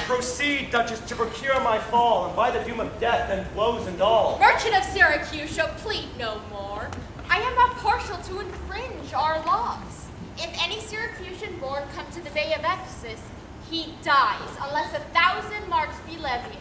Proceed, Duchess, to procure my fall, and by the doom of death and blows and all. Merchant of Syracuse shall plead no more. I am not partial to infringe our laws. If any Syracusan born come to the bay of Ephesus, he dies, unless 1,000 marks be levied.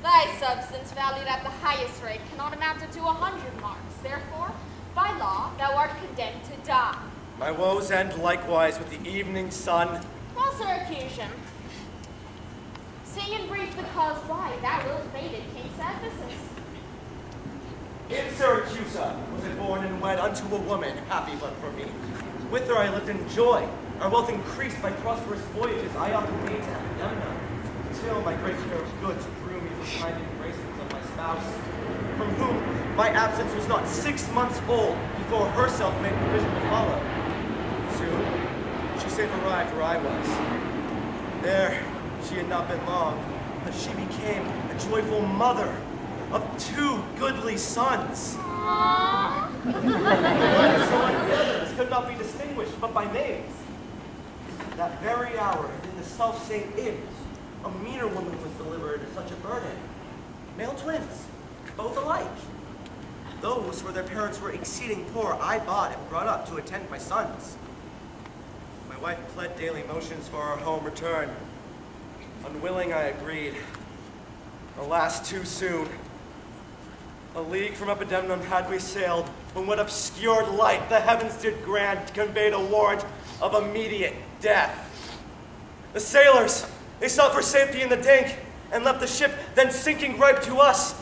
Thy substance, valued at the highest rate, cannot amount to 100 marks. Therefore, by law, thou art condemned to die. My woes end likewise with the evening sun. Well, Syracusan, say in brief the cause why thou wilt fated King Ephesus. In Syracusa was I born and wed unto a woman, happy but for me. With her I lived in joy, our wealth increased by prosperous voyages I often made to Epidemna, till my great care of goods drew me from kind embraces of my spouse, from whom my absence was not 6 months old before herself made provision to follow. Soon, she safe arrived where I was. There, she had not been long, but she became a joyful mother of 2 goodly sons. Aww. So like the others could not be distinguished but by names. That very hour, in the self-same inn, a meaner woman was delivered of such a burden. Male twins, both alike. Those where their parents were exceeding poor, I bought and brought up to attend my sons. My wife pled daily motions for our home return. Unwilling, I agreed. Alas, too soon. A league from Epidemnum had we sailed, when what obscured light the heavens did grant conveyed a warrant of immediate death. The sailors, they sought for safety in the dank, and left the ship, then sinking ripe to us.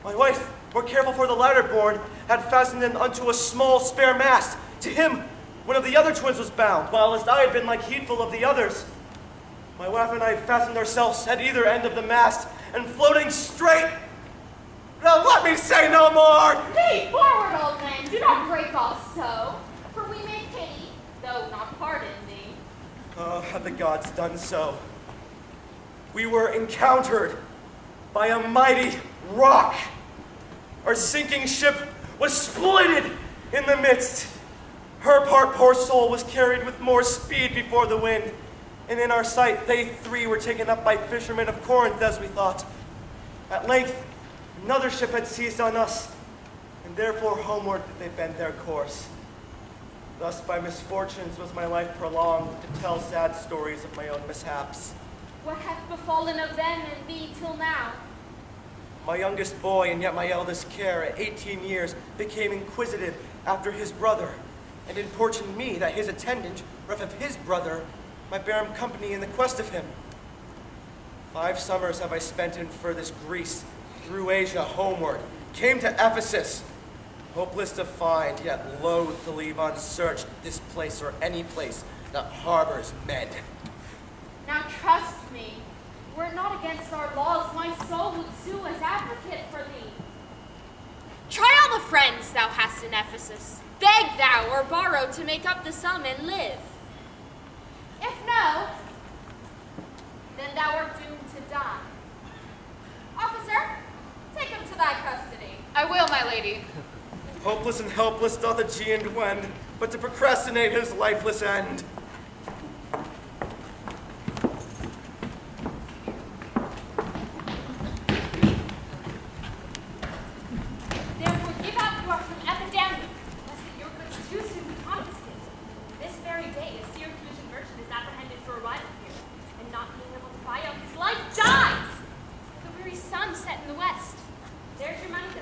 My wife, more careful for the ladder borne, had fastened him unto a small spare mast. To him, one of the other twins was bound, whilst I had been like heedful of the others. My wife and I fastened ourselves at either end of the mast, and floating straight. Now let me say no more! Lead forward, old man, do not break off so, for we may pity, though not pardon thee. Oh, had the gods done so. We were encountered by a mighty rock. Our sinking ship was splitted in the midst. Her part, poor soul, was carried with more speed before the wind, and in our sight they 3 were taken up by fishermen of Corinth, as we thought. At length, another ship had seized on us, and therefore homeward did they bend their course. Thus by misfortunes was my life prolonged, to tell sad stories of my own mishaps. What hath befallen of them and thee till now? My youngest boy, and yet my eldest care, at 18 years, became inquisitive after his brother, and importuned me that his attendant, ref of his brother, might bear him company in the quest of him. 5 summers have I spent in furthest Greece, through Asia homeward, came to Ephesus, hopeless to find, yet loath to leave unsearched this place or any place that harbors men. Now trust me, were it not against our laws, my soul would sue as advocate for thee. Try all the friends thou hast in Ephesus. Beg thou or borrow to make up the sum and live. If no, then thou art doomed to die. Officer, take him to thy custody. I will, my lady. Hopeless and helpless doth Aegean wend, but to procrastinate his lifeless end. Therefore give out you are from Epidemnum, lest that your goods too soon be confiscated. This very day a Syracusan merchant is apprehended for arrival here, and not being able to buy out his life, dies! The weary sun set in the west. There's your money today.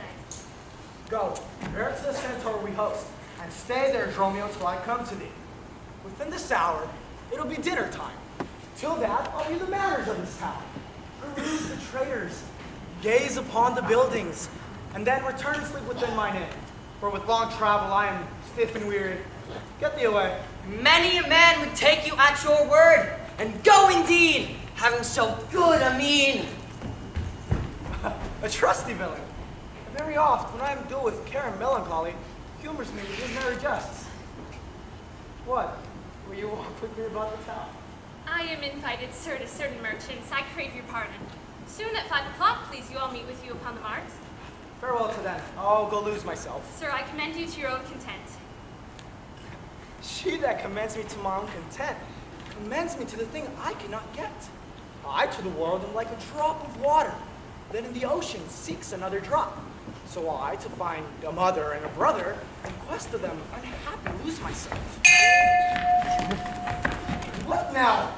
Go, bear it to the centaur we host, and stay there, Dromio, till I come to thee. Within this hour, it'll be dinner time. Till that, I'll read the manners of this town, peruse the traders, gaze upon the buildings, and then return and sleep within mine inn. For with long travel, I am stiff and weary. Get thee away. Many a man would take you at your word, and go indeed, having so good a mien. A trusty villain. Very oft, when I am dull with care and melancholy, humors me, it is very just. What? Will you walk with me about the town? I am invited, sir, to certain merchants. I crave your pardon. Soon at 5 o'clock, please, you all meet with you upon the mart. Farewell to them. I'll go lose myself. Sir, I commend you to your own content. She that commends me to my own content commends me to the thing I cannot get. I to the world am like a drop of water that in the ocean seeks another drop. So I, to find a mother and a brother, in quest of them, unhappy lose myself. What now?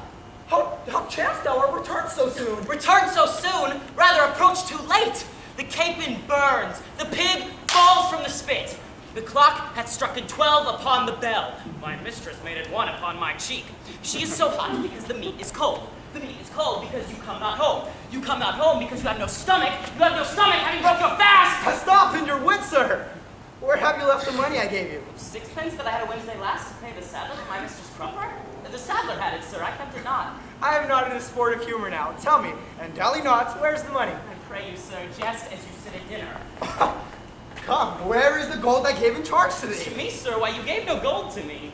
How chanced thou art returned so soon? Return so soon, rather approach too late. The capon burns, the pig falls from the spit. The clock hath struck 12 upon the bell. My mistress made it 1 upon my cheek. She is so hot because the meat is cold. The meat is cold because you come not home. You come not home because you have no stomach. You have no stomach having broke your fast. Stop in your wit, sir! Where have you left the money I gave you? 6pence that I had a Wednesday last to pay the saddler for my mistress Crumper? The saddler had it, sir. I kept it not. I am not in a sportive humor now. Tell me, and dally not, where's the money? I pray you, sir, just as you sit at dinner. Come, where is the gold I gave in charge to To thee? me, sir, why you gave no gold to me.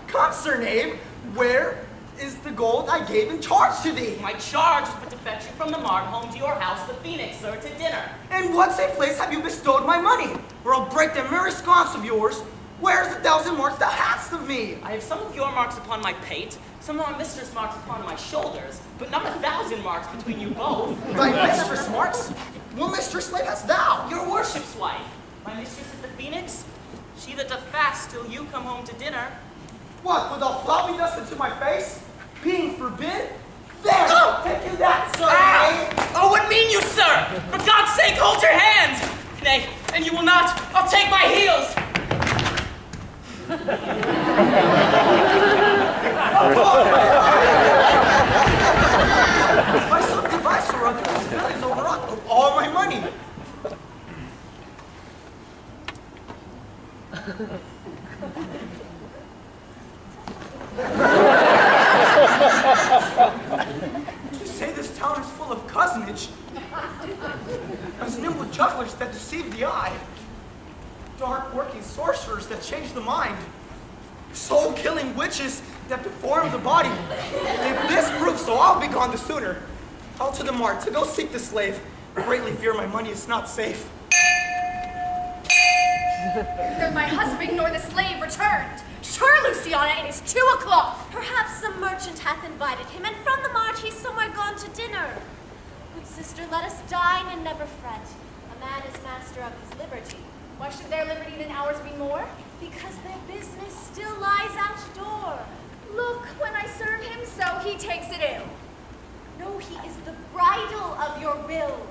Come, sir knave, where is the gold I gave in charge to thee? My charge was but to fetch you from the mart home to your house, the Phoenix, sir, to dinner. In what safe place have you bestowed my money? Or I'll break them merry sconce of yours. Where's the 1,000 marks thou hast of me? I have some of your marks upon my pate, some of my mistress' marks upon my shoulders, but not 1,000 marks between you both. Thy mistress marks? What mistress slave hast thou? Your worship's wife. My mistress is the Phoenix. She that doth fast till you come home to dinner. What, would thou flout me thus into my face? Being forbid? There! Take you that, sir! Ah! Oh, what mean you, sir? For God's sake, hold your hands! Nay, and you will not. I'll take my heels. By some device or other, this bill is overwrought of all my money. You say this town is full of cozenage, as nimble jugglers that deceive the eye, dark working sorcerers that change the mind, soul-killing witches that deform the body. If this proves so, I'll be gone the sooner. I'll to the mart to go seek the slave. Greatly fear my money is not safe. Neither my husband nor the slave returned. Sure, Luciana, it is 2 o'clock. Perhaps some merchant hath invited him, and from the mart he's somewhere gone to dinner. Good sister, let us dine and never fret. A man is master of his liberty. Why should their liberty than ours be more? Because their business still lies outdoor. Look, when I serve him so, he takes it ill. No, he is the bridle of your will.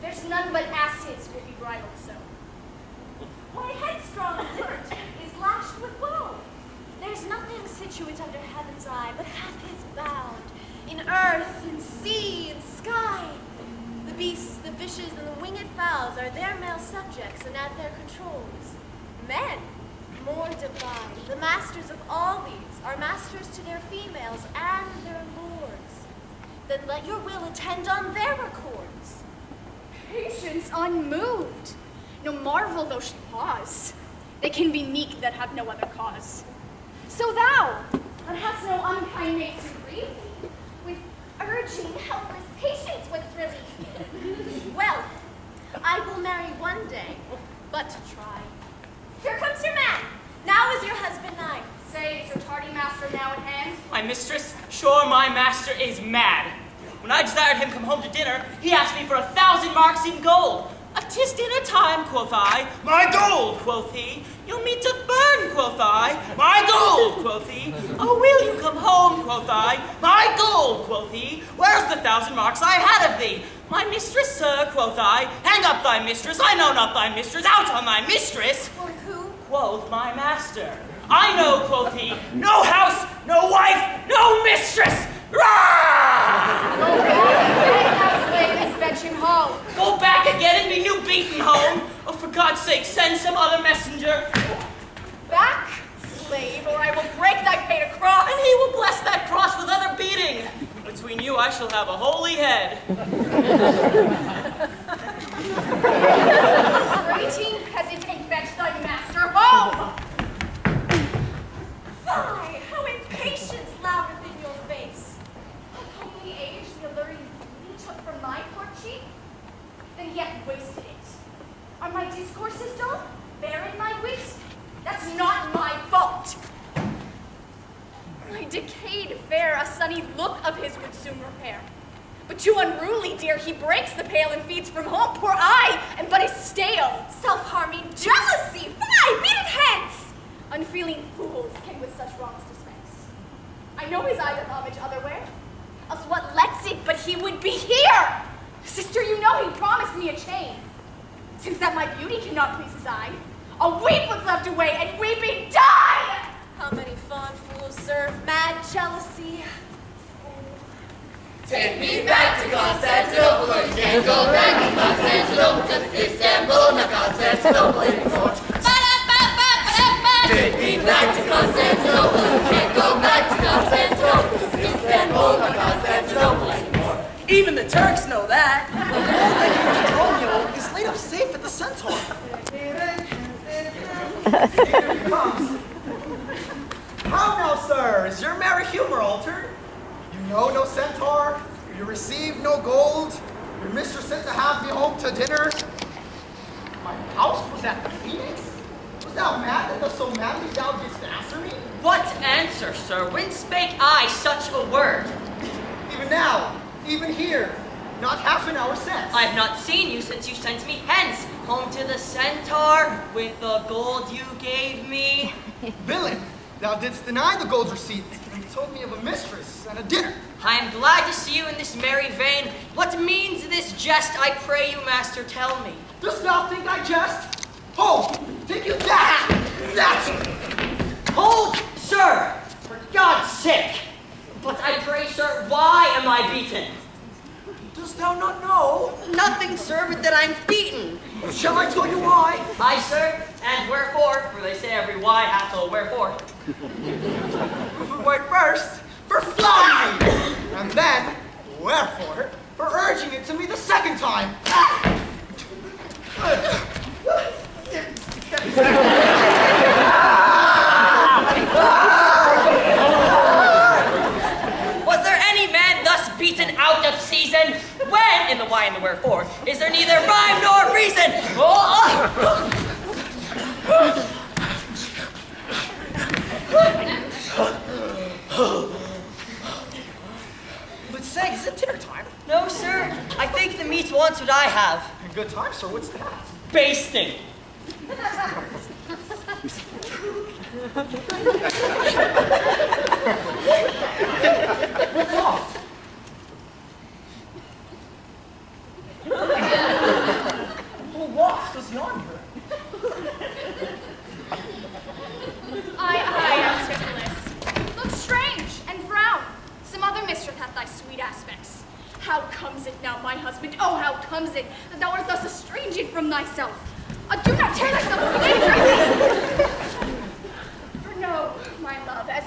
There's none but asses will be bridled so. My headstrong heart is lashed with woe. There's nothing situate under heaven's eye, but hath his bound in earth, in sea, in sky. The beasts, the fishes, and the winged fowls are their male subjects and at their controls. Men, more divine, the masters of all these, are masters to their females and their lords. Then let your will attend on their accords. Patience unmoved. No marvel though she pause. They can be meek that have no other cause. So thou, that hast no unkind mate to grieve thee, with urging helpless patience wouldst relieve. Well, I will marry one day, but to try. Here comes your man. Now is your husband nigh. Say, is your tardy master now at hand? My mistress, sure my master is mad. When I desired him come home to dinner, he asked me for 1,000 marks in gold. 'Tis dinner time, quoth I. My gold, quoth he. Your meat doth burn, quoth I. My gold, quoth he. Oh, will you come home, quoth I. My gold, quoth he. Where's the 1,000 marks I had of thee? My mistress, sir, quoth I. Hang up thy mistress, I know not thy mistress. Out on thy mistress. For who? Quoth my master. I know, quoth he. No house, no wife, no mistress. Rah! Go back, thou slave, and fetch him home. Go back again and be new beaten home. Oh, for God's sake, send some other messenger. Back, slave, or I will break thy pate across. And he will bless that cross with other beating. Between you, I shall have a holy head. Greeting, peasant, and fetch thy master. his courses don't bear in my wit. That's not my fault. My decayed fare, a sunny look of his would soon repair. But too unruly, dear, he breaks the pail and feeds from home. Poor I am but a stale, self-harming jealousy. Fie, beat it hence! Unfeeling fools can with such wrongs dispense. I know his eye doth homage otherwhere, else what lets it but he would be here? Sister, you know he promised me a chain. Since that my beauty cannot please his eye, I'll weep what's left away and weeping die! How many fond fools serve mad jealousy? Take me back to Constantinople, I can't go back to Constantinople, to Istanbul, not Constantinople anymore. Take me back to Constantinople, I can't go back to Constantinople, to Istanbul, not Constantinople anymore. Even the Turks know that. The old Romeo is laid up safe at the Centaur. Here he comes. How now, sir? Is your merry humor altered? You know no Centaur, you receive no gold, your mistress sent to have me home to dinner. My house was at the Phoenix? Was thou mad that thou so madly thou didst answer me? What answer, sir? When spake I such a word? Even now, even here, not half an hour since. I have not seen you since you sent me hence, home to the Centaur, with the gold you gave me. Villain, thou didst deny the gold receipt and told me of a mistress and a dinner. I am glad to see you in this merry vein. What means this jest, I pray you, master, tell me? Dost thou think I jest? Hold! Take you that! Hold, sir! For God's sake! But I pray, sir, why am I beaten? Dost thou not know? Nothing, sir, but that I'm beaten. Shall I tell you why? Aye, sir, and wherefore? For they say every why hath a wherefore. Why, first, for flogging me, and then, wherefore, for urging it to me the second time. Was there any man thus beaten out of season? When, in the why and the wherefore, is there neither rhyme nor reason? But say, is it dinner time? No, sir. I think the meat wants what I have. Good time, sir. What's that? Basting. What's off? Who walks us yonder? I, Articulus, look strange and frown. Some other mischief hath thy sweet aspects. How comes it now, my husband, oh, how comes it that thou art thus estranged from thyself? Do not tear thyself from me! For know, my love, as